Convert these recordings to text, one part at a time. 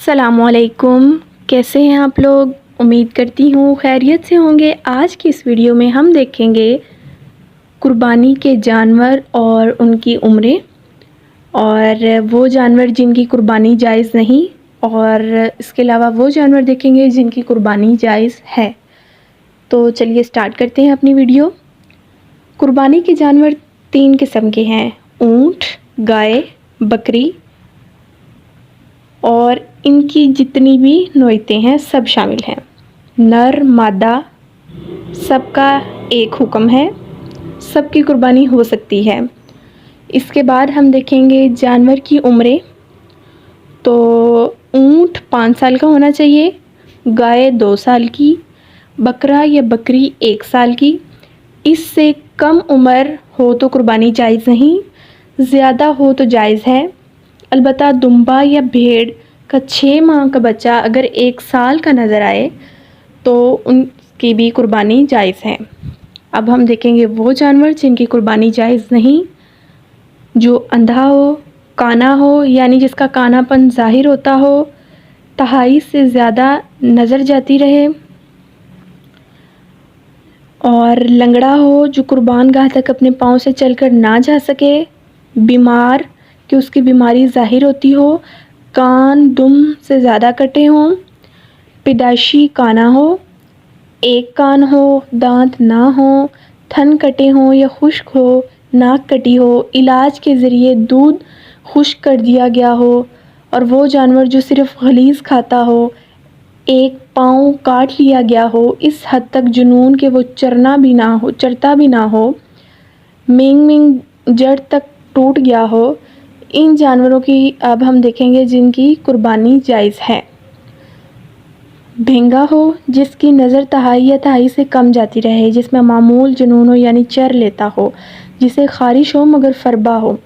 अस्सलामुअलैकुम। कैसे हैं आप लोग? उम्मीद करती हूँ खैरियत से होंगे। आज की इस वीडियो में हम देखेंगे कुर्बानी के जानवर और उनकी उम्रें, और वो जानवर जिनकी कुर्बानी जायज़ नहीं, और इसके अलावा वो जानवर देखेंगे जिनकी कुर्बानी जायज़ है। तो चलिए स्टार्ट करते हैं अपनी वीडियो। कुर्बानी के जानवर 3 किस्म के हैं: ऊँट, गाय, बकरी, और इनकी जितनी भी नोयतें हैं सब शामिल हैं। नर मादा सबका एक हुक्म है, सबकी कुर्बानी हो सकती है। इसके बाद हम देखेंगे जानवर की उम्रें। तो ऊँट 5 साल का होना चाहिए, गाय 2 साल की, बकरा या बकरी 1 साल की। इससे कम उम्र हो तो कुर्बानी जायज़ नहीं, ज़्यादा हो तो जायज़ है। अलबत्ता दुम्बा या भेड़ का 6 माह का बच्चा अगर 1 साल का नज़र आए तो उनकी भी कुर्बानी जायज़ है। अब हम देखेंगे वो जानवर जिनकी कुर्बानी जायज़ नहीं। जो अंधा हो, काना हो, यानी जिसका कानापन ज़ाहिर होता हो, तिहाई से ज़्यादा नज़र जाती रहे, और लंगड़ा हो जो कुर्बान गाह तक अपने पाँव से चलकर ना जा सके, बीमार कि उसकी बीमारी ज़ाहिर होती हो, कान दुम से ज़्यादा कटे हों, पैदाइशी काना हो, एक कान हो, दांत ना हो, थन कटे हों या खुश्क हो, नाक कटी हो, इलाज के ज़रिए दूध खुश्क कर दिया गया हो, और वो जानवर जो सिर्फ़ गलीज़ खाता हो, एक पाँव काट लिया गया हो, इस हद तक जुनून के वो चरता भी ना हो, मेंग जड़ तक टूट गया हो, इन जानवरों की अब हम देखेंगे जिनकी कुर्बानी जायज़ है। भेंगा हो जिसकी नज़र तिहाई या तिहाई से कम जाती रहे, जिसमें मामूल जुनून हो यानी चर लेता हो, जिसे ख़ारिश हो मगर फरबा हो,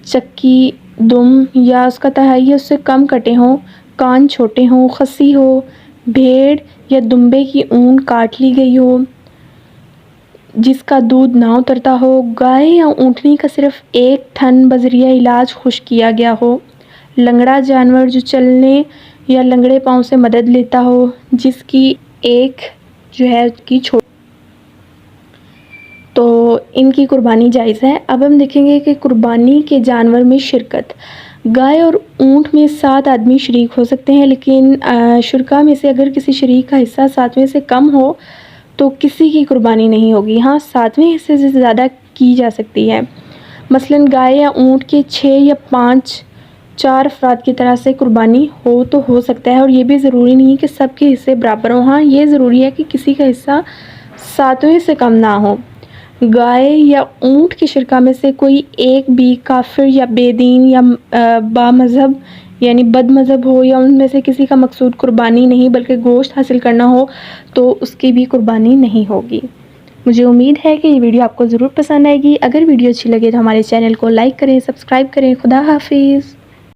चक्की दुम या उसका तिहाई या उससे कम कटे हों, कान छोटे हों, खस्सी हो, भेड़ या दुम्बे की ऊन काट ली गई हो, जिसका दूध ना उतरता हो, गाय या ऊँटनी का सिर्फ़ एक थन बज़रिया इलाज खुश्क किया गया हो, लंगड़ा जानवर जो चलने या लंगड़े पाँव से मदद लेता हो, जिसकी एक जो है उसकी छोटी, तो इनकी कुर्बानी जायज़ है। अब हम देखेंगे कि कुर्बानी के जानवर में शिरकत। गाय और ऊँट में 7 आदमी शरीक हो सकते हैं, लेकिन शुरका में से अगर किसी शरीक का हिस्सा 7वें से कम हो तो किसी की कुर्बानी नहीं होगी। हाँ, 7वें हिस्से से ज़्यादा की जा सकती है। मसलन गाय या ऊँट के 6 या 4 अफराद की तरह से कुर्बानी हो तो हो सकता है, और ये भी ज़रूरी नहीं कि सबके हिस्से बराबर हों। हाँ, ये ज़रूरी है कि किसी का हिस्सा 7वें से कम ना हो। गाय या ऊँट की शिरका में से कोई एक भी काफिर या बेदीन या बामज़हब यानी बद मज़हब हो, या उनमें से किसी का मकसूद कुर्बानी नहीं बल्कि गोश्त हासिल करना हो, तो उसकी भी कुर्बानी नहीं होगी। मुझे उम्मीद है कि ये वीडियो आपको ज़रूर पसंद आएगी। अगर वीडियो अच्छी लगे तो हमारे चैनल को लाइक करें, सब्सक्राइब करें। खुदा हाफिज़।